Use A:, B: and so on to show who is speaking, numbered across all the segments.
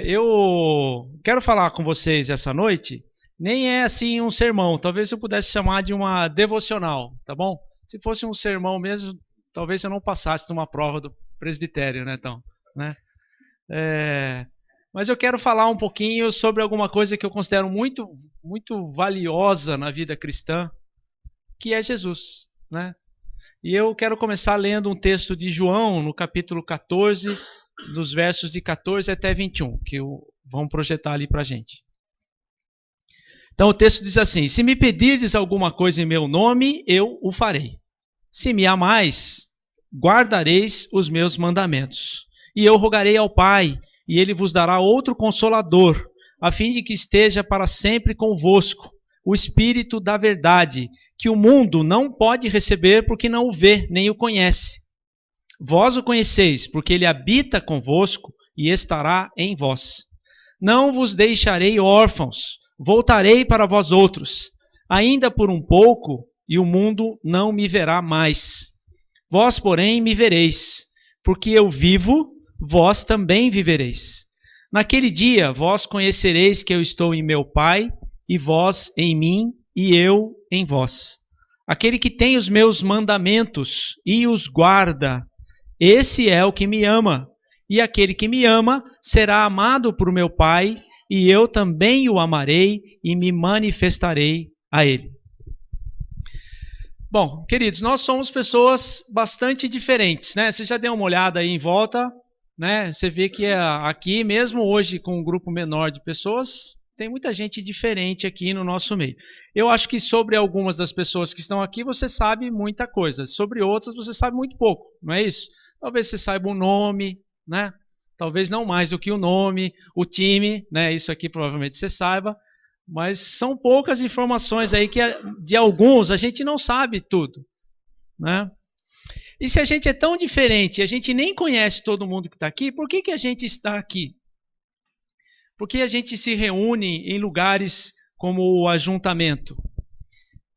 A: Eu quero falar com vocês essa noite, nem é assim um sermão, talvez eu pudesse chamar de uma devocional, tá bom? Se fosse um sermão mesmo, talvez eu não passasse numa prova do presbitério, né, então, né? É, mas eu quero falar um pouquinho sobre alguma coisa que eu considero muito valiosa na vida cristã, que é Jesus, né? E eu quero começar lendo um texto de João, no capítulo 14, dos versos de 14 até 21, que vão projetar ali para a gente. Então o texto diz assim: se me pedirdes alguma coisa em meu nome, eu o farei. Se me amais, guardareis os meus mandamentos. E eu rogarei ao Pai, e ele vos dará outro Consolador, a fim de que esteja para sempre convosco, o Espírito da verdade, que o mundo não pode receber porque não o vê, nem o conhece. Vós o conheceis, porque ele habita convosco e estará em vós. Não vos deixarei órfãos, voltarei para vós outros. Ainda por um pouco, e o mundo não me verá mais. Vós, porém, me vereis, porque eu vivo, vós também vivereis. Naquele dia, vós conhecereis que eu estou em meu Pai, e vós em mim, e eu em vós. Aquele que tem os meus mandamentos e os guarda, esse é o que me ama. E aquele que me ama será amado por meu Pai, e eu também o amarei e me manifestarei a ele. Bom, queridos, nós somos pessoas bastante diferentes, né? Você já deu uma olhada aí em volta, né? Você vê que aqui, mesmo hoje com um grupo menor de pessoas, tem muita gente diferente aqui no nosso meio. Eu acho que sobre algumas das pessoas que estão aqui você sabe muita coisa, sobre outras você sabe muito pouco, não é isso? Talvez você saiba o nome, né? Talvez não mais do que o nome, o time, né? Isso aqui provavelmente você saiba. Mas são poucas informações aí que de alguns a gente não sabe tudo, né? E se a gente é tão diferente, a gente nem conhece todo mundo que está aqui, por que a gente está aqui? Por que a gente se reúne em lugares como o ajuntamento?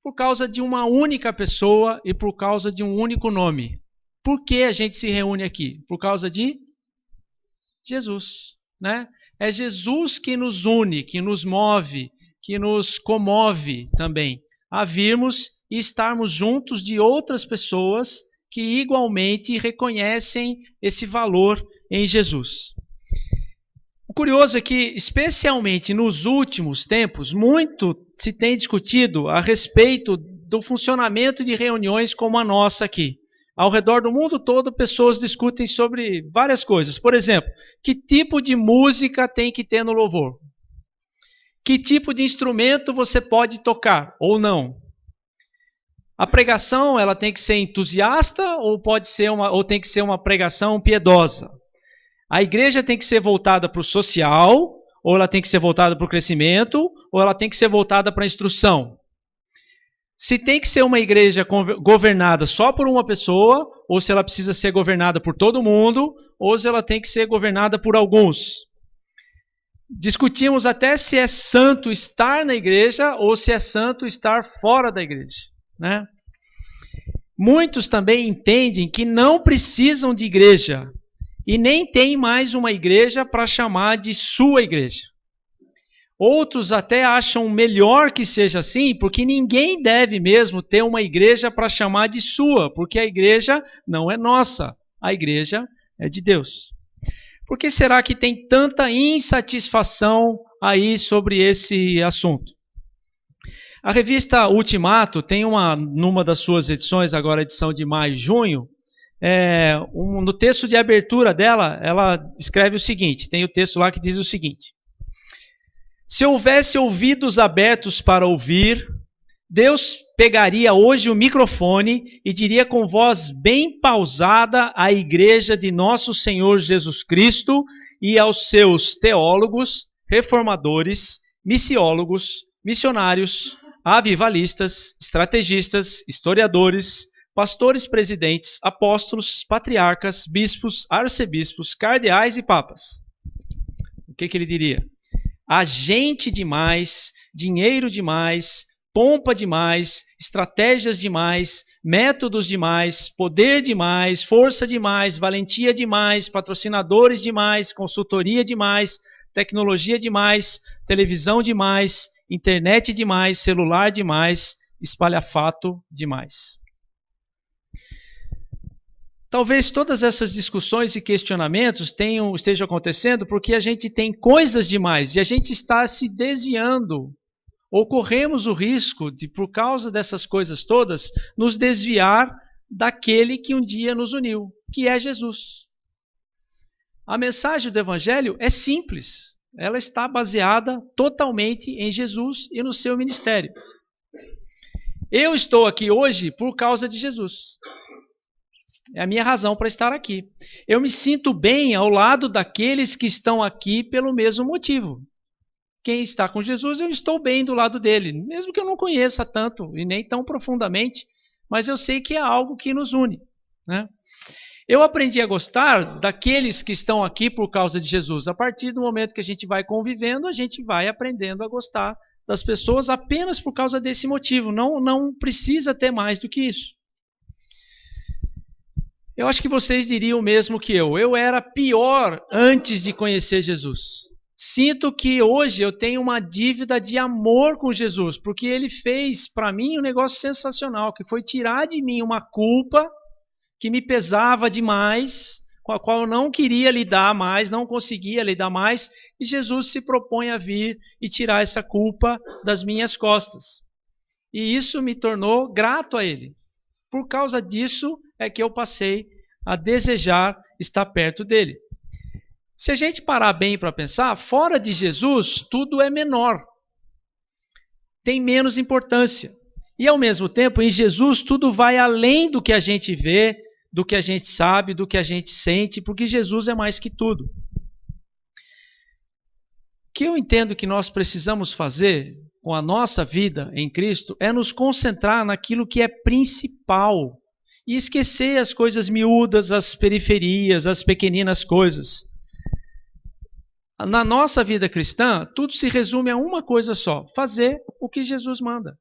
A: Por causa de uma única pessoa e por causa de um único nome. Por que a gente se reúne aqui? Por causa de Jesus, né? É Jesus que nos une, que nos move, que nos comove também a virmos e estarmos juntos de outras pessoas que igualmente reconhecem esse valor em Jesus. O curioso é que, especialmente nos últimos tempos, muito se tem discutido a respeito do funcionamento de reuniões como a nossa aqui. Ao redor do mundo todo, pessoas discutem sobre várias coisas. Por exemplo, que tipo de música tem que ter no louvor? Que tipo de instrumento você pode tocar ou não? A pregação, ela tem que ser entusiasta ou tem que ser uma pregação piedosa? A igreja tem que ser voltada para o social, ou ela tem que ser voltada para o crescimento, ou ela tem que ser voltada para a instrução? Se tem que ser uma igreja governada só por uma pessoa, ou se ela precisa ser governada por todo mundo, ou se ela tem que ser governada por alguns. Discutimos até se é santo estar na igreja ou se é santo estar fora da igreja, né? Muitos também entendem que não precisam de igreja e nem tem mais uma igreja para chamar de sua igreja. Outros até acham melhor que seja assim, porque ninguém deve mesmo ter uma igreja para chamar de sua, porque a igreja não é nossa, a igreja é de Deus. Por que será que tem tanta insatisfação aí sobre esse assunto? A revista Ultimato tem numa das suas edições, agora edição de maio e junho, no texto de abertura dela, ela escreve o seguinte, tem o texto lá que diz o seguinte: se houvesse ouvidos abertos para ouvir, Deus pegaria hoje o microfone e diria com voz bem pausada à igreja de nosso Senhor Jesus Cristo e aos seus teólogos, reformadores, missiólogos, missionários, avivalistas, estrategistas, historiadores, pastores presidentes, apóstolos, patriarcas, bispos, arcebispos, cardeais e papas. O que ele diria? Há gente demais, dinheiro demais, pompa demais, estratégias demais, métodos demais, poder demais, força demais, valentia demais, patrocinadores demais, consultoria demais, tecnologia demais, televisão demais, internet demais, celular demais, espalhafato demais. Talvez todas essas discussões e questionamentos estejam acontecendo porque a gente tem coisas demais e a gente está se desviando, ou corremos o risco de, por causa dessas coisas todas, nos desviar daquele que um dia nos uniu, que é Jesus. A mensagem do Evangelho é simples, ela está baseada totalmente em Jesus e no seu ministério. Eu estou aqui hoje por causa de Jesus. É a minha razão para estar aqui. Eu me sinto bem ao lado daqueles que estão aqui pelo mesmo motivo. Quem está com Jesus, eu estou bem do lado dele, mesmo que eu não conheça tanto e nem tão profundamente, mas eu sei que é algo que nos une, né? Eu aprendi a gostar daqueles que estão aqui por causa de Jesus. A partir do momento que a gente vai convivendo, a gente vai aprendendo a gostar das pessoas apenas por causa desse motivo. Não precisa ter mais do que isso. Eu acho que vocês diriam o mesmo que eu. Eu era pior antes de conhecer Jesus. Sinto que hoje eu tenho uma dívida de amor com Jesus, porque ele fez para mim um negócio sensacional, que foi tirar de mim uma culpa que me pesava demais, com a qual eu não queria lidar mais, não conseguia lidar mais, e Jesus se propõe a vir e tirar essa culpa das minhas costas. E isso me tornou grato a ele. Por causa disso é que eu passei a desejar estar perto dele. Se a gente parar bem para pensar, fora de Jesus, tudo é menor. Tem menos importância. E, ao mesmo tempo, em Jesus, tudo vai além do que a gente vê, do que a gente sabe, do que a gente sente, porque Jesus é mais que tudo. O que eu entendo que nós precisamos fazer com a nossa vida em Cristo é nos concentrar naquilo que é principal e esquecer as coisas miúdas, as periferias, as pequeninas coisas. Na nossa vida cristã, tudo se resume a uma coisa só: fazer o que Jesus manda.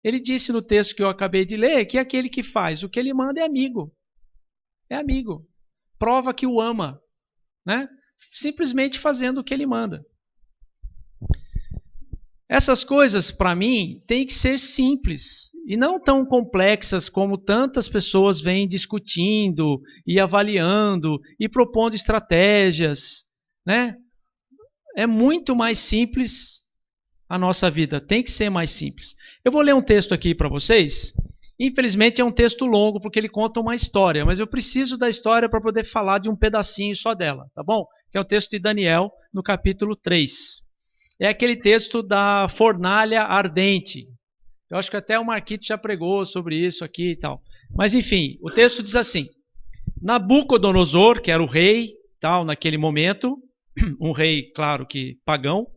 A: Ele disse no texto que eu acabei de ler que aquele que faz o que ele manda é amigo. É amigo. Prova que o ama, né? Simplesmente fazendo o que ele manda. Essas coisas, para mim, têm que ser simples e não tão complexas como tantas pessoas vêm discutindo e avaliando e propondo estratégias, né? É muito mais simples a nossa vida, tem que ser mais simples. Eu vou ler um texto aqui para vocês. Infelizmente é um texto longo porque ele conta uma história, mas eu preciso da história para poder falar de um pedacinho só dela, tá bom? Que é o texto de Daniel, no capítulo 3. É aquele texto da fornalha ardente. Eu acho que até o Marquito já pregou sobre isso aqui e tal. Mas enfim, o texto diz assim: Nabucodonosor, que era o rei, tal, naquele momento, um rei, claro que pagão,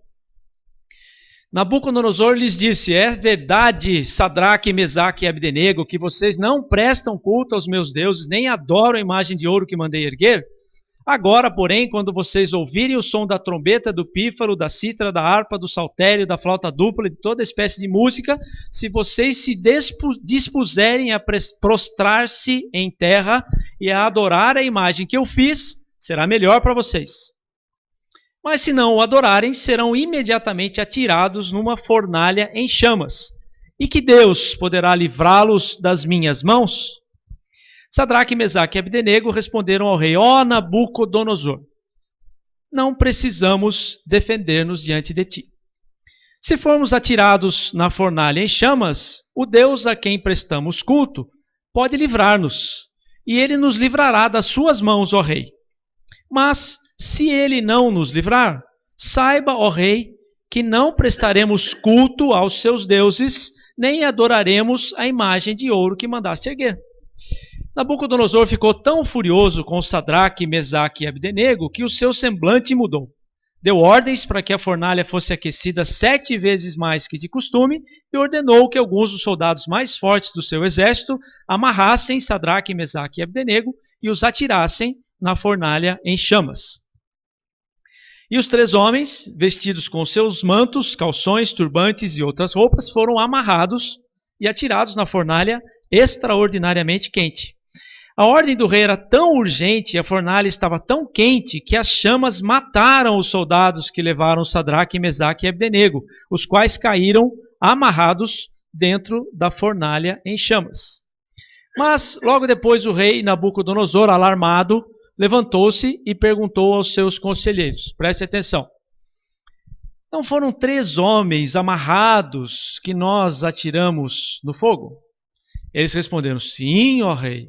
A: Nabucodonosor lhes disse: é verdade, Sadraque, Mesaque e Abdenego, que vocês não prestam culto aos meus deuses, nem adoram a imagem de ouro que mandei erguer? Agora, porém, quando vocês ouvirem o som da trombeta, do pífaro, da cítara, da harpa, do saltério, da flauta dupla e de toda espécie de música, se vocês se dispuserem a prostrar-se em terra e a adorar a imagem que eu fiz, será melhor para vocês. Mas se não o adorarem, serão imediatamente atirados numa fornalha em chamas. E que Deus poderá livrá-los das minhas mãos? Sadraque, Mesaque e Abdenego responderam ao rei: ó Nabucodonosor, não precisamos defender-nos diante de ti. Se formos atirados na fornalha em chamas, o Deus a quem prestamos culto pode livrar-nos, e ele nos livrará das suas mãos, ó rei. Mas, se ele não nos livrar, saiba, ó rei, que não prestaremos culto aos seus deuses, nem adoraremos a imagem de ouro que mandaste erguer. Nabucodonosor ficou tão furioso com Sadraque, Mesaque e Abdenego que o seu semblante mudou. Deu ordens para que a fornalha fosse aquecida 7 vezes mais que de costume e ordenou que alguns dos soldados mais fortes do seu exército amarrassem Sadraque, Mesaque e Abdenego e os atirassem na fornalha em chamas. E os 3 homens, vestidos com seus mantos, calções, turbantes e outras roupas, foram amarrados e atirados na fornalha extraordinariamente quente. A ordem do rei era tão urgente e a fornalha estava tão quente que as chamas mataram os soldados que levaram Sadraque, Mesaque e Abdenego, os quais caíram amarrados dentro da fornalha em chamas. Mas logo depois o rei Nabucodonosor, alarmado, levantou-se e perguntou aos seus conselheiros, preste atenção, não foram 3 homens amarrados que nós atiramos no fogo? Eles responderam, sim, ó rei.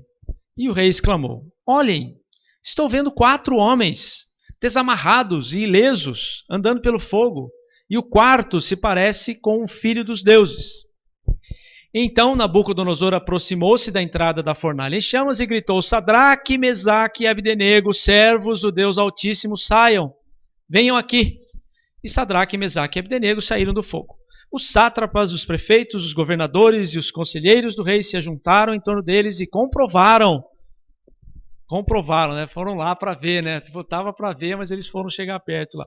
A: E o rei exclamou, olhem, estou vendo 4 homens desamarrados e ilesos, andando pelo fogo, e o quarto se parece com um filho dos deuses. Então Nabucodonosor aproximou-se da entrada da fornalha em chamas e gritou, Sadraque, Mesaque e Abdenego, servos do Deus Altíssimo, saiam, venham aqui. E Sadraque, Mesaque e Abdenego saíram do fogo. Os sátrapas, os prefeitos, os governadores e os conselheiros do rei se ajuntaram em torno deles e comprovaram, né? Foram lá para ver, né? Estava para ver, mas eles foram chegar perto lá.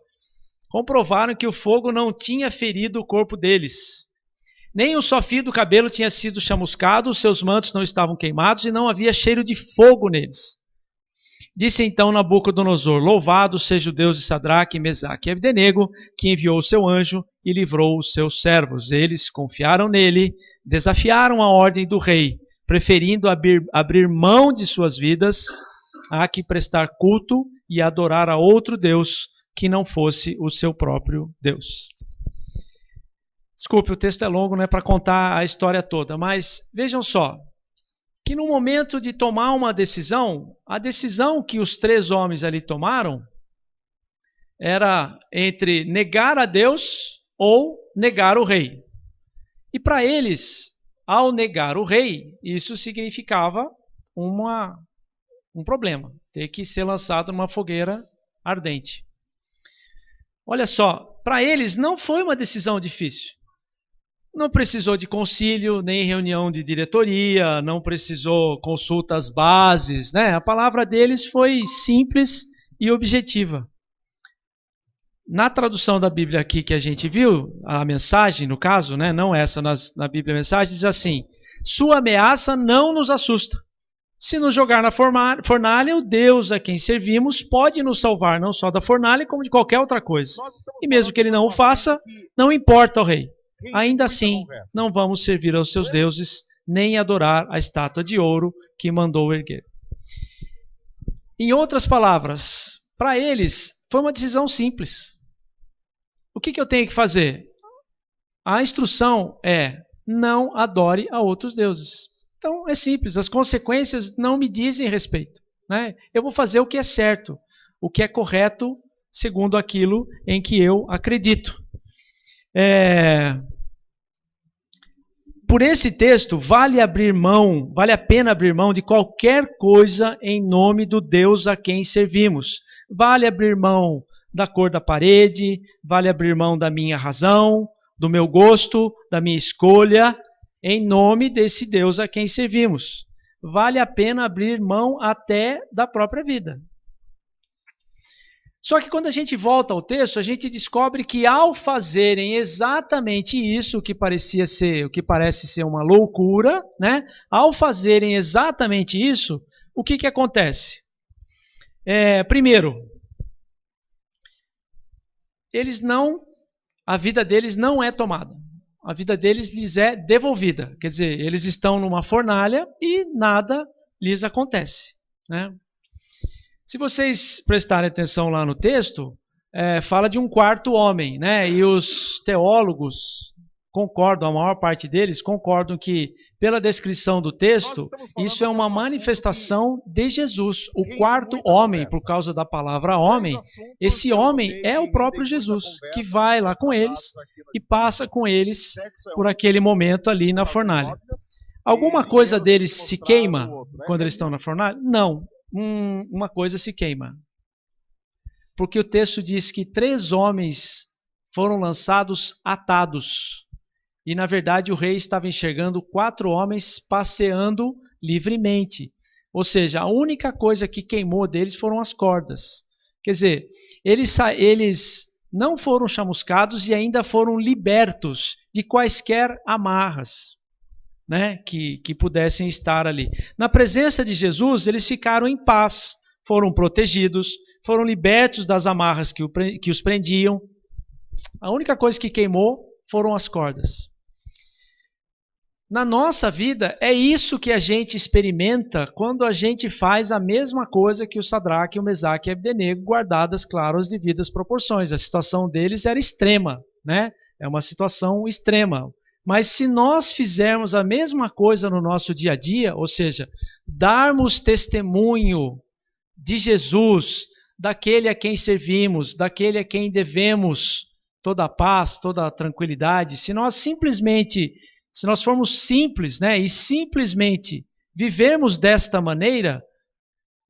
A: Comprovaram que o fogo não tinha ferido o corpo deles. Nem um só fio do cabelo tinha sido chamuscado, os seus mantos não estavam queimados e não havia cheiro de fogo neles. Disse então Nabucodonosor, louvado seja o Deus de Sadraque, Mesaque e Abdenego, que enviou o seu anjo e livrou os seus servos. Eles confiaram nele, desafiaram a ordem do rei, preferindo abrir mão de suas vidas a que prestar culto e adorar a outro Deus que não fosse o seu próprio Deus. Desculpe, o texto é longo, não é para contar a história toda, mas vejam só, que no momento de tomar uma decisão, a decisão que os 3 homens ali tomaram era entre negar a Deus ou negar o rei. E para eles, ao negar o rei, isso significava um problema, ter que ser lançado numa fogueira ardente. Olha só, para eles não foi uma decisão difícil. Não precisou de concílio, nem reunião de diretoria, não precisou consulta às bases, né? A palavra deles foi simples e objetiva. Na tradução da Bíblia aqui que a gente viu, a mensagem, no caso, né? Não essa na Bíblia a mensagem, diz assim, sua ameaça não nos assusta. Se nos jogar na fornalha, o Deus a quem servimos pode nos salvar não só da fornalha, como de qualquer outra coisa. E mesmo que ele não o faça, não importa ao rei. Ainda assim, não vamos servir aos seus deuses, nem adorar a estátua de ouro que mandou erguer. Em outras palavras, para eles, foi uma decisão simples. O que eu tenho que fazer? A instrução é, não adore a outros deuses. Então, é simples, as consequências não me dizem respeito, né? Eu vou fazer o que é certo, o que é correto, segundo aquilo em que eu acredito. Por esse texto, vale a pena abrir mão de qualquer coisa em nome do Deus a quem servimos. Vale abrir mão da cor da parede, vale abrir mão da minha razão, do meu gosto, da minha escolha, em nome desse Deus a quem servimos. Vale a pena abrir mão até da própria vida. Só que quando a gente volta ao texto, a gente descobre que ao fazerem exatamente isso, o que parece ser uma loucura, né? Ao fazerem exatamente isso, o que acontece? Primeiro, a vida deles não é tomada. A vida deles lhes é devolvida. Quer dizer, eles estão numa fornalha e nada lhes acontece, né? Se vocês prestarem atenção lá no texto, fala de um 4º homem, né? E os teólogos concordam, a maior parte deles concordam que, pela descrição do texto, isso é uma manifestação de Jesus. O 4º homem, por causa da palavra homem, esse homem é o próprio Jesus, que vai lá com eles e passa com eles por aquele momento ali na fornalha. Alguma coisa deles se queima quando eles estão na fornalha? Não. Uma coisa se queima. Porque o texto diz que 3 homens foram lançados atados. E, na verdade, o rei estava enxergando 4 homens passeando livremente. Ou seja, a única coisa que queimou deles foram as cordas. Quer dizer, eles não foram chamuscados e ainda foram libertos de quaisquer amarras, né, que pudessem estar ali. Na presença de Jesus, eles ficaram em paz, foram protegidos, foram libertos das amarras que os prendiam. A única coisa que queimou foram as cordas. Na nossa vida, é isso que a gente experimenta quando a gente faz a mesma coisa que o Sadraque, o Mesaque e o Abdenego, guardadas, claro, as devidas proporções. A situação deles era extrema, né? É uma situação extrema. Mas se nós fizermos a mesma coisa no nosso dia a dia, ou seja, darmos testemunho de Jesus, daquele a quem servimos, daquele a quem devemos toda a paz, toda a tranquilidade, se nós formos simples, né, e simplesmente vivermos desta maneira,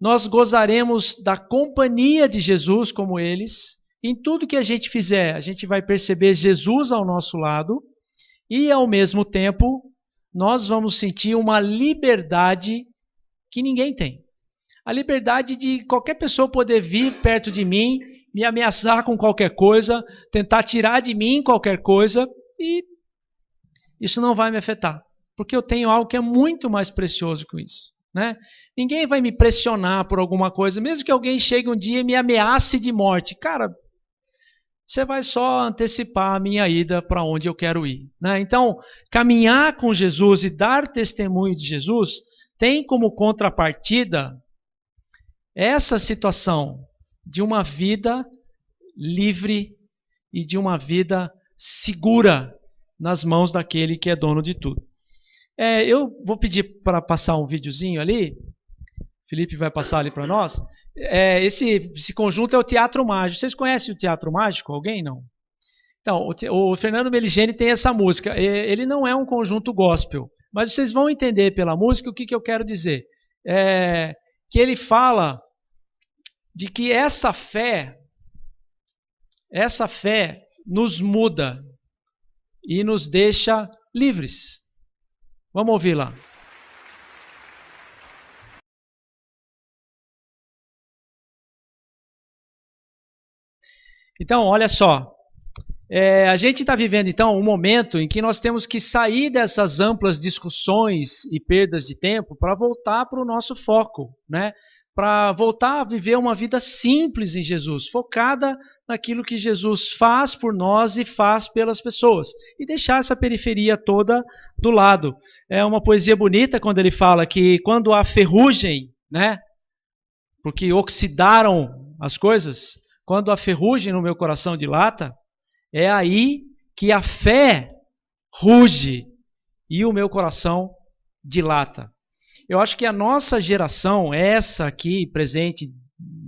A: nós gozaremos da companhia de Jesus como eles. Em tudo que a gente fizer, a gente vai perceber Jesus ao nosso lado e, ao mesmo tempo, nós vamos sentir uma liberdade que ninguém tem. A liberdade de qualquer pessoa poder vir perto de mim, me ameaçar com qualquer coisa, tentar tirar de mim qualquer coisa, e isso não vai me afetar, porque eu tenho algo que é muito mais precioso que isso, né? Ninguém vai me pressionar por alguma coisa, mesmo que alguém chegue um dia e me ameace de morte. Cara, você vai só antecipar a minha ida para onde eu quero ir, né? Então, caminhar com Jesus e dar testemunho de Jesus tem como contrapartida essa situação de uma vida livre e de uma vida segura nas mãos daquele que é dono de tudo. Eu vou pedir para passar um videozinho ali. Felipe vai passar ali para nós. Esse conjunto é o Teatro Mágico. Vocês conhecem o Teatro Mágico? Alguém não? Então, o Fernando Meligeni tem essa música. Ele não é um conjunto gospel, mas vocês vão entender pela música o que eu quero dizer. Que ele fala de que essa fé nos muda e nos deixa livres. Vamos ouvir lá. Então, olha só. A gente está vivendo, então, um momento em que nós temos que sair dessas amplas discussões e perdas de tempo para voltar para o nosso foco, né? Para voltar a viver uma vida simples em Jesus, focada naquilo que Jesus faz por nós e faz pelas pessoas, e deixar essa periferia toda do lado. É uma poesia bonita quando ele fala que quando há ferrugem, né, porque oxidaram as coisas, quando há ferrugem no meu coração dilata, é aí que a fé ruge e o meu coração dilata. Eu acho que a nossa geração, essa aqui presente,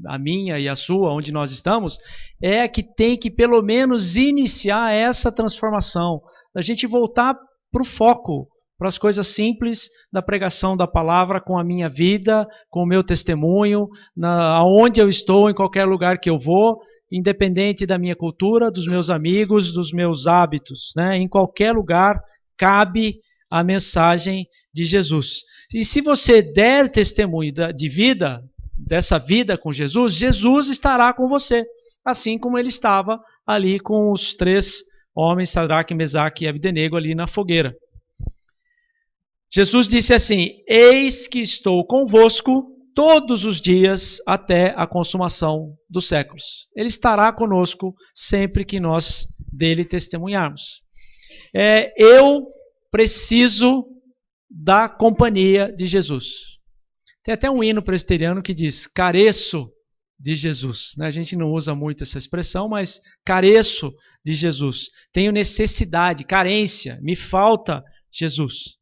A: a minha e a sua, onde nós estamos, é a que tem que pelo menos iniciar essa transformação. A gente voltar para o foco, para as coisas simples da pregação da palavra com a minha vida, com o meu testemunho, aonde eu estou, em qualquer lugar que eu vou, independente da minha cultura, dos meus amigos, dos meus hábitos, né? Em qualquer lugar cabe a mensagem de Jesus. E se você der testemunho de vida, dessa vida com Jesus, Jesus estará com você, assim como ele estava ali com os 3 homens, Sadraque, Mesaque e Abdenego, ali na fogueira. Jesus disse assim: eis que estou convosco todos os dias até a consumação dos séculos. Ele estará conosco sempre que nós dele testemunharmos. Eu preciso da companhia de Jesus. Tem até um hino presbiteriano que diz: careço de Jesus. A gente não usa muito essa expressão, mas careço de Jesus. Tenho necessidade, carência, me falta Jesus.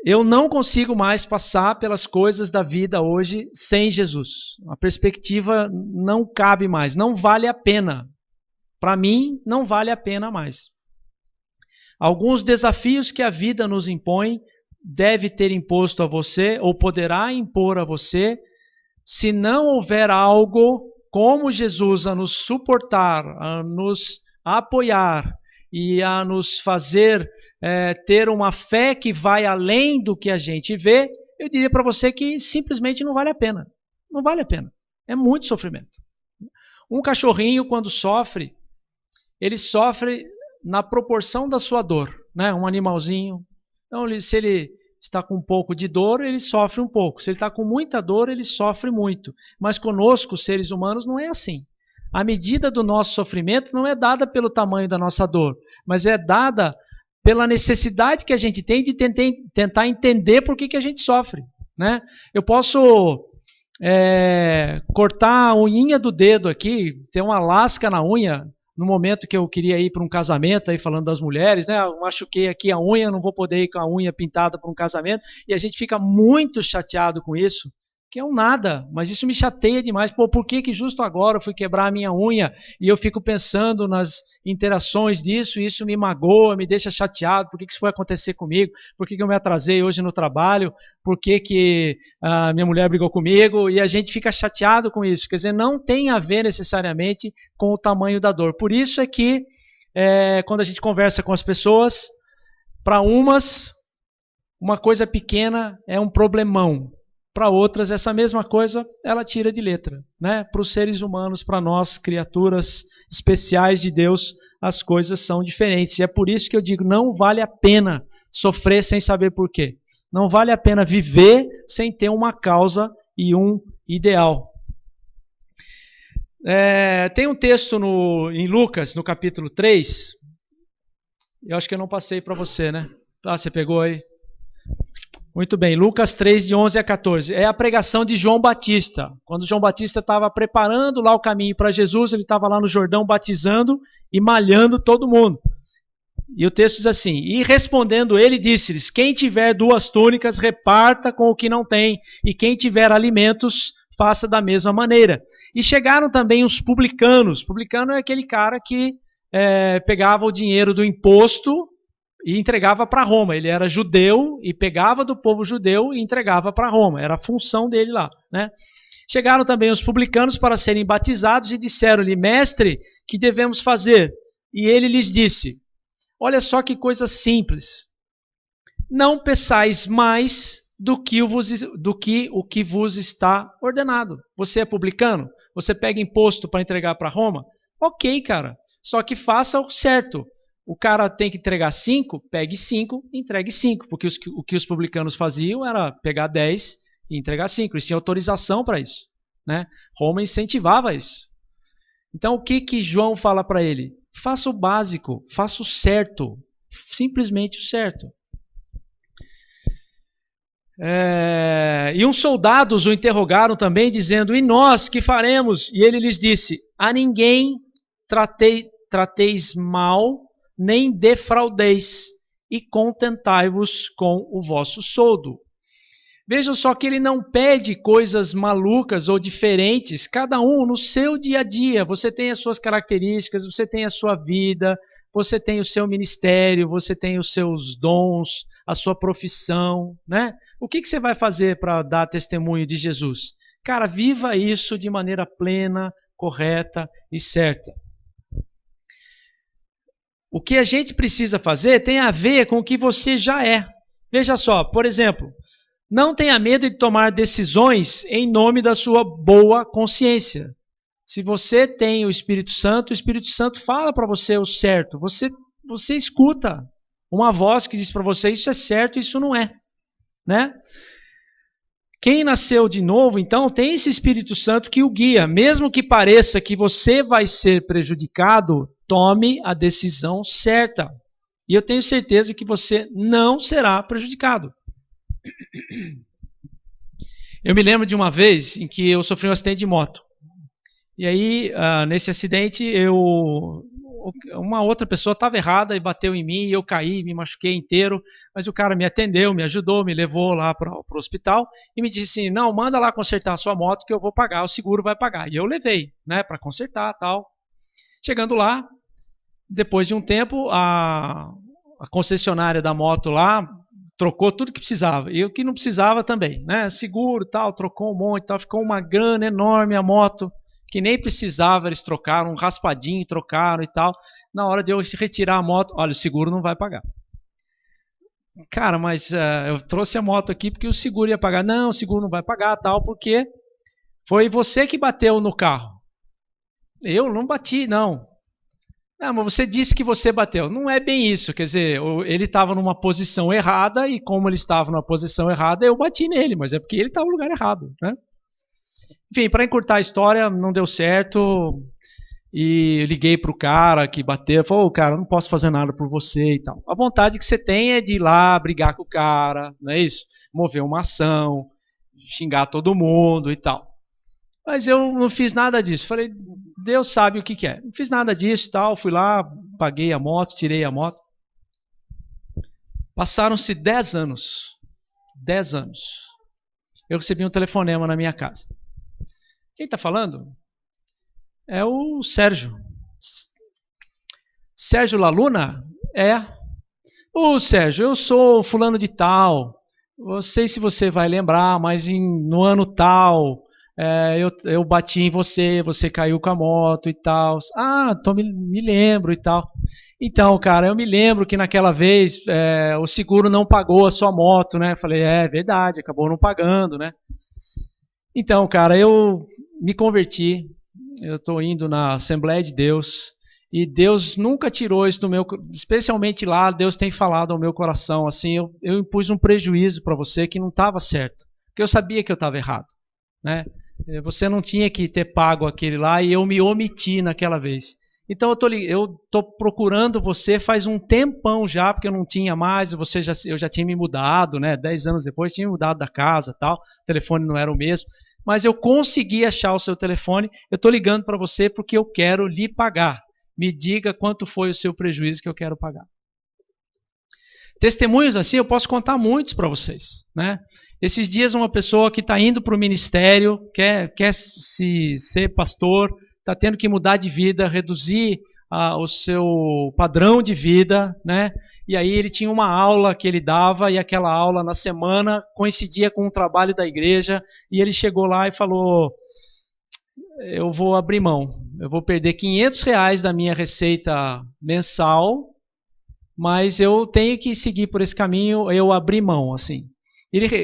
A: Eu não consigo mais passar pelas coisas da vida hoje sem Jesus. A perspectiva não cabe mais, não vale a pena. Para mim, não vale a pena mais. Alguns desafios que a vida nos impõe, deve ter imposto a você, ou poderá impor a você, se não houver algo como Jesus a nos suportar, a nos apoiar e a nos fazer ter uma fé que vai além do que a gente vê, eu diria para você que simplesmente não vale a pena. Não vale a pena. É muito sofrimento. Um cachorrinho, quando sofre, ele sofre na proporção da sua dor, né? Um animalzinho. Então, se ele está com um pouco de dor, ele sofre um pouco. Se ele está com muita dor, ele sofre muito. Mas conosco, seres humanos, não é assim. A medida do nosso sofrimento não é dada pelo tamanho da nossa dor, mas é dada pela necessidade que a gente tem de tentar entender por que a gente sofre, né? Eu posso cortar a unhinha do dedo aqui, ter uma lasca na unha, no momento que eu queria ir para um casamento, aí falando das mulheres, né? Eu machuquei aqui a unha, não vou poder ir com a unha pintada para um casamento, e a gente fica muito chateado com isso, que é um nada, mas isso me chateia demais. Pô, por que justo agora eu fui quebrar a minha unha e eu fico pensando nas interações disso, e isso me magoa, me deixa chateado, por que isso foi acontecer comigo, por que eu me atrasei hoje no trabalho, por que a minha mulher brigou comigo, e a gente fica chateado com isso. Quer dizer, não tem a ver necessariamente com o tamanho da dor. Por isso é que quando a gente conversa com as pessoas, para umas, uma coisa pequena é um problemão. Para outras, essa mesma coisa, ela tira de letra, né? Para os seres humanos, para nós, criaturas especiais de Deus, as coisas são diferentes. E é por isso que eu digo, não vale a pena sofrer sem saber por quê. Não vale a pena viver sem ter uma causa e um ideal. Tem um texto em Lucas, no capítulo 3, eu acho que eu não passei para você, né? Ah, você pegou aí? Muito bem, Lucas 3, de 11 a 14. É a pregação de João Batista. Quando João Batista estava preparando lá o caminho para Jesus, ele estava lá no Jordão batizando e malhando todo mundo. E o texto diz assim: e respondendo ele, disse-lhes: quem tiver 2 túnicas, reparta com o que não tem, e quem tiver alimentos, faça da mesma maneira. E chegaram também os publicanos. Publicano é aquele cara que pegava o dinheiro do imposto e entregava para Roma. Ele era judeu e pegava do povo judeu e entregava para Roma. Era a função dele lá, né? Chegaram também os publicanos para serem batizados e disseram-lhe: mestre, que devemos fazer? E ele lhes disse: olha só que coisa simples. Não peçais mais do que o que vos está ordenado. Você é publicano? Você pega imposto para entregar para Roma? Ok, cara. Só que faça o certo. O cara tem que entregar 5, pegue 5, entregue 5. Porque o que os publicanos faziam era pegar 10 e entregar 5. Eles tinham autorização para isso, né? Roma incentivava isso. Então o que João fala para ele? Faça o básico, faça o certo. Simplesmente o certo. E uns soldados o interrogaram também, dizendo: e nós que faremos? E ele lhes disse: a ninguém trateis mal, nem defraudeis, e contentai-vos com o vosso soldo. Vejam só que ele não pede coisas malucas ou diferentes, cada um no seu dia a dia. Você tem as suas características, você tem a sua vida, você tem o seu ministério, você tem os seus dons, a sua profissão, né? O que você vai fazer para dar testemunho de Jesus? Cara, viva isso de maneira plena, correta e certa. O que a gente precisa fazer tem a ver com o que você já é. Veja só, por exemplo, não tenha medo de tomar decisões em nome da sua boa consciência. Se você tem o Espírito Santo fala para você o certo. Você escuta uma voz que diz para você: isso é certo, isso não é, né? Quem nasceu de novo, então, tem esse Espírito Santo que o guia. Mesmo que pareça que você vai ser prejudicado, tome a decisão certa. E eu tenho certeza que você não será prejudicado. Eu me lembro de uma vez em que eu sofri um acidente de moto. E aí, nesse acidente, uma outra pessoa estava errada e bateu em mim, e eu caí, me machuquei inteiro, mas o cara me atendeu, me ajudou, me levou lá para o hospital e me disse assim: não, manda lá consertar a sua moto que eu vou pagar, o seguro vai pagar. E eu levei, né, para consertar e tal. Chegando lá, depois de um tempo, a concessionária da moto lá trocou tudo que precisava, e o que não precisava também, né? Seguro e tal, trocou um monte, tal, ficou uma grana enorme a moto, que nem precisava, eles trocaram, um raspadinho, trocaram e tal. Na hora de eu retirar a moto, olha, o seguro não vai pagar. Cara, mas eu trouxe a moto aqui porque o seguro ia pagar. Não, o seguro não vai pagar, tal, porque Foi você que bateu no carro. Eu não bati, não. Ah, mas você disse que você bateu. Não é bem isso. Quer dizer, ele estava numa posição errada e como ele estava numa posição errada, eu bati nele, mas é porque ele estava no lugar errado, né? Enfim, para encurtar a história, não deu certo e liguei para o cara que bateu, falou, cara, não posso fazer nada por você e tal. A vontade que você tem é de ir lá brigar com o cara, não é isso? Mover uma ação, xingar todo mundo e tal. Mas eu não fiz nada disso. Falei, Deus sabe o que é. Não fiz nada disso e tal. Fui lá, paguei a moto, tirei a moto. Passaram-se 10 anos. 10 anos. Eu recebi um telefonema na minha casa. Quem está falando? É o Sérgio. Sérgio Laluna? É. Ô Sérgio, eu sou fulano de tal. Não sei se você vai lembrar, mas no ano tal... eu bati em você, você caiu com a moto e tal. Ah, então me lembro e tal. Então, cara, eu me lembro que naquela vez o seguro não pagou a sua moto, né? Falei, é verdade, acabou não pagando, né? Então, cara, eu me converti, eu estou indo na Assembleia de Deus e Deus nunca tirou isso do meu, especialmente lá, Deus tem falado ao meu coração, assim, eu impus um prejuízo para você que não estava certo, porque eu sabia que eu estava errado, né? Você não tinha que ter pago aquele lá e eu me omiti naquela vez. Então eu tô procurando você faz um tempão já, porque eu não tinha mais, eu já tinha me mudado, né? 10 anos depois tinha mudado da casa, tal, o telefone não era o mesmo, mas eu consegui achar o seu telefone. Eu estou ligando para você porque eu quero lhe pagar. Me diga quanto foi o seu prejuízo que eu quero pagar. Testemunhos assim eu posso contar muitos para vocês, né? Esses dias uma pessoa que está indo para o ministério, quer se ser pastor, está tendo que mudar de vida, reduzir o seu padrão de vida, né? E aí ele tinha uma aula que ele dava e aquela aula na semana coincidia com o trabalho da igreja e ele chegou lá e falou, eu vou abrir mão, eu vou perder R$500 da minha receita mensal, mas eu tenho que seguir por esse caminho, eu abri mão, assim.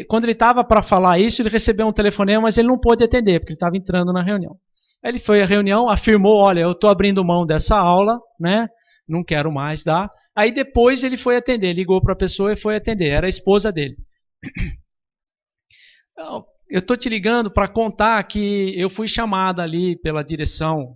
A: Quando ele estava para falar isso, ele recebeu um telefonema, mas ele não pôde atender, porque ele estava entrando na reunião. Aí ele foi à reunião, afirmou, olha, eu estou abrindo mão dessa aula, né? Não quero mais dar. Aí depois ele foi atender, ligou para a pessoa e foi atender, era a esposa dele. Eu estou te ligando para contar que eu fui chamada ali pela direção,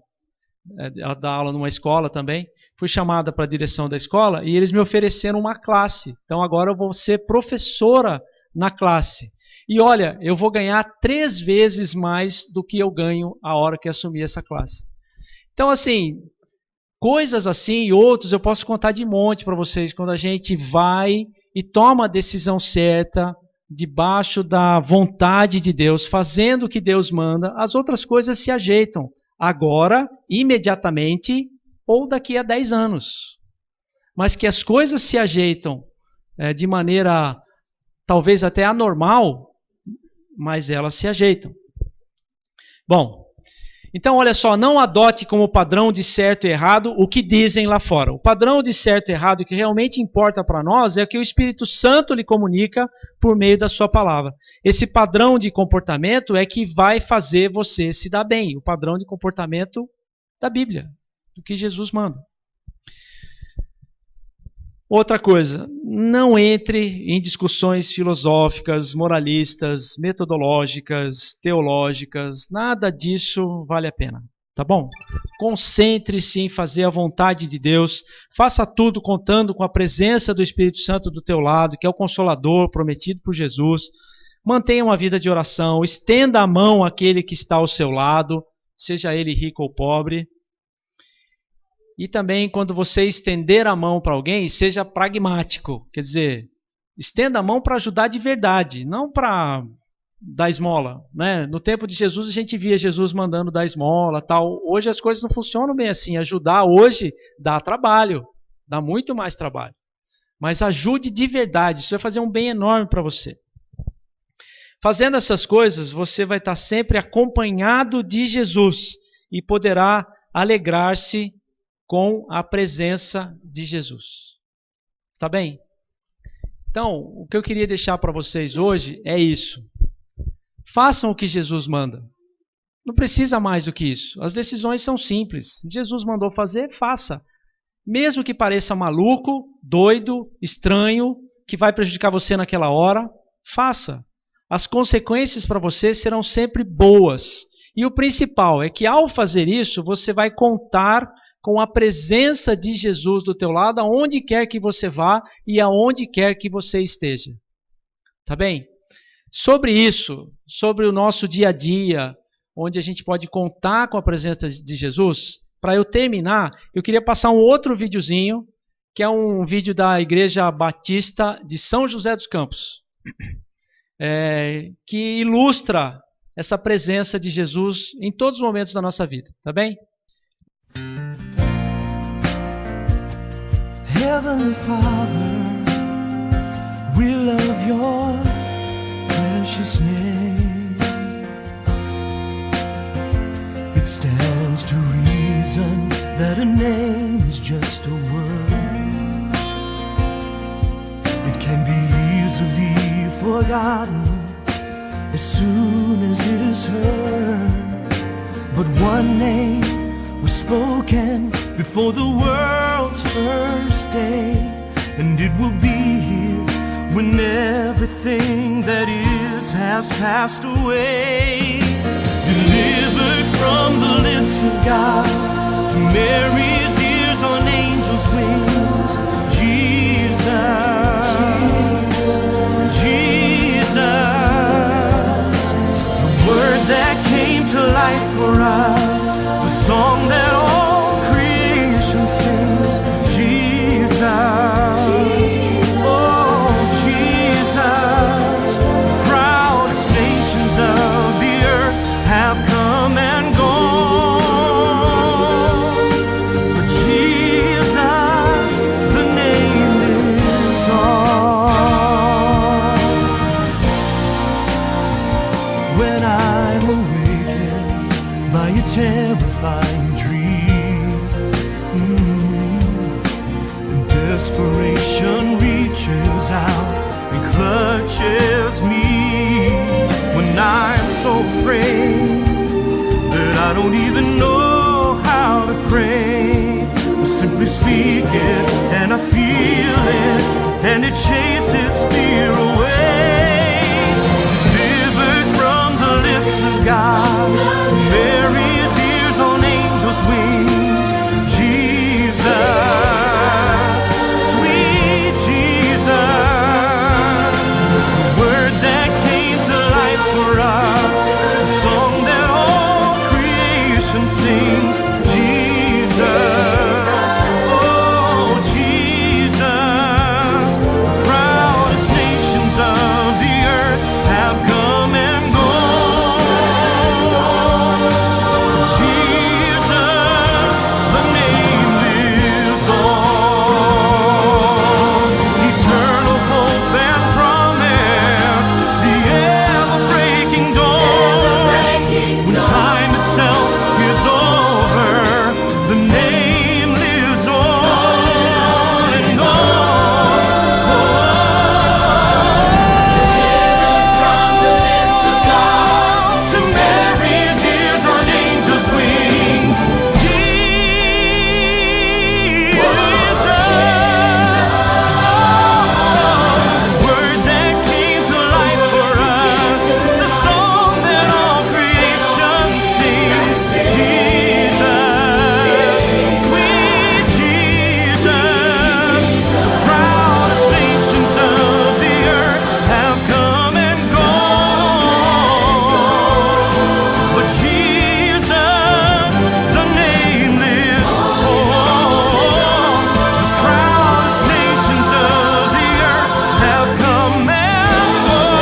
A: ela dá aula numa escola também, fui chamada para a direção da escola e eles me ofereceram uma classe. Então agora eu vou ser professora na classe. E olha, eu vou ganhar 3 vezes mais do que eu ganho a hora que assumir essa classe. Então, assim, coisas assim e outros eu posso contar de monte para vocês, quando a gente vai e toma a decisão certa, debaixo da vontade de Deus, fazendo o que Deus manda, as outras coisas se ajeitam. Agora, imediatamente, ou daqui a 10 anos. Mas que as coisas se ajeitam de maneira talvez até anormal, mas elas se ajeitam. Bom, então olha só, não adote como padrão de certo e errado o que dizem lá fora. O padrão de certo e errado que realmente importa para nós é o que o Espírito Santo lhe comunica por meio da sua palavra. Esse padrão de comportamento é que vai fazer você se dar bem. O padrão de comportamento da Bíblia, do que Jesus manda. Outra coisa, não entre em discussões filosóficas, moralistas, metodológicas, teológicas, nada disso vale a pena, tá bom? Concentre-se em fazer a vontade de Deus, faça tudo contando com a presença do Espírito Santo do teu lado, que é o Consolador prometido por Jesus. Mantenha uma vida de oração, estenda a mão àquele que está ao seu lado, seja ele rico ou pobre. E também, quando você estender a mão para alguém, seja pragmático. Quer dizer, estenda a mão para ajudar de verdade, não para dar esmola. Né? No tempo de Jesus, a gente via Jesus mandando dar esmola, tal. Hoje as coisas não funcionam bem assim. Ajudar hoje dá trabalho, dá muito mais trabalho. Mas ajude de verdade, isso vai fazer um bem enorme para você. Fazendo essas coisas, você vai estar sempre acompanhado de Jesus e poderá alegrar-se com a presença de Jesus. Está bem? Então, o que eu queria deixar para vocês hoje é isso. Façam o que Jesus manda. Não precisa mais do que isso. As decisões são simples. Jesus mandou fazer, faça. Mesmo que pareça maluco, doido, estranho, que vai prejudicar você naquela hora, faça. As consequências para você serão sempre boas. E o principal é que ao fazer isso, você vai contar com a presença de Jesus do teu lado, aonde quer que você vá e aonde quer que você esteja. Tá bem? Sobre isso, sobre o nosso dia a dia, onde a gente pode contar com a presença de Jesus, para eu terminar, eu queria passar um outro videozinho, que é um vídeo da Igreja Batista de São José dos Campos, que ilustra essa presença de Jesus em todos os momentos da nossa vida, tá bem?
B: Heavenly Father, we love your precious name. It stands to reason that a name's just a word. It can be easily forgotten as soon as it is heard. But one name was spoken before the world's first day, and it will be here when everything that is has passed away. Delivered from the lips of God to Mary's ears on angels' wings, Jesus, Jesus, the word that came to life for us, the song that all creation sings, Jesus, oh Jesus. Proudest nations of the earth have come and gone, but Jesus, the name lives on. When I'm awakened by a terrifying dream, and desperation reaches out and clutches me, when I'm so afraid that I don't even know how to pray, I simply speak it and I feel it, and it chases fear away. Delivered from the lips of God to Mary's ears on angels' wings, Jesus, sweet Jesus, the word that came to life for us, the song that all creation sings, Jesus, oh Jesus. The proudest nations of the earth have come and gone, Jesus, the name lives on. Eternal hope and promise, the ever-breaking dawn. When time itself is over, the name lives on and on. From the lips of God to Mary's ears on angels' wings, Jesus, word that came to life for us, the song that all creation sings, Jesus, sweet Jesus. The proudest nations of the earth have come and gone, but Jesus, the name lives on. The proudest nations of the earth have come and gone,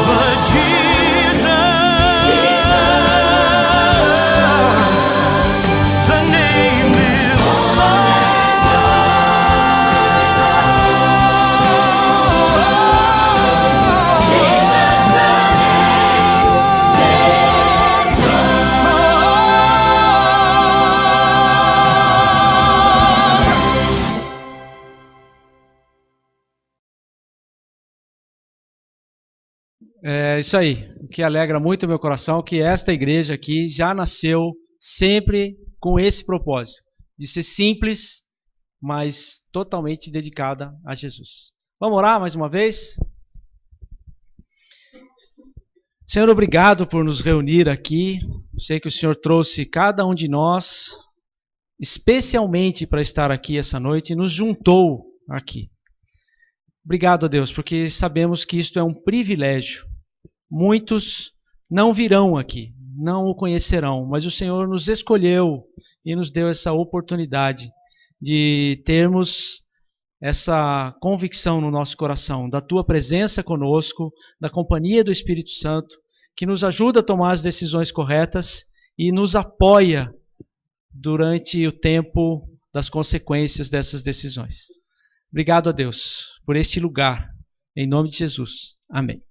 B: but Jesus, the name lives
A: É isso aí. que alegra muito o meu coração, que esta igreja aqui já nasceu sempre com esse propósito, de ser simples, mas totalmente dedicada a Jesus. Vamos orar mais uma vez? Senhor, obrigado por nos reunir aqui. Eu sei que o Senhor trouxe cada um de nós, especialmente para estar aqui essa noite, e nos juntou aqui. Obrigado a Deus, porque sabemos que isto é um privilégio. Muitos não virão aqui, não o conhecerão, mas o Senhor nos escolheu e nos deu essa oportunidade de termos essa convicção no nosso coração, da Tua presença conosco, da companhia do Espírito Santo, que nos ajuda a tomar as decisões corretas e nos apoia durante o tempo das consequências dessas decisões. Obrigado a Deus por este lugar, em nome de Jesus. Amém.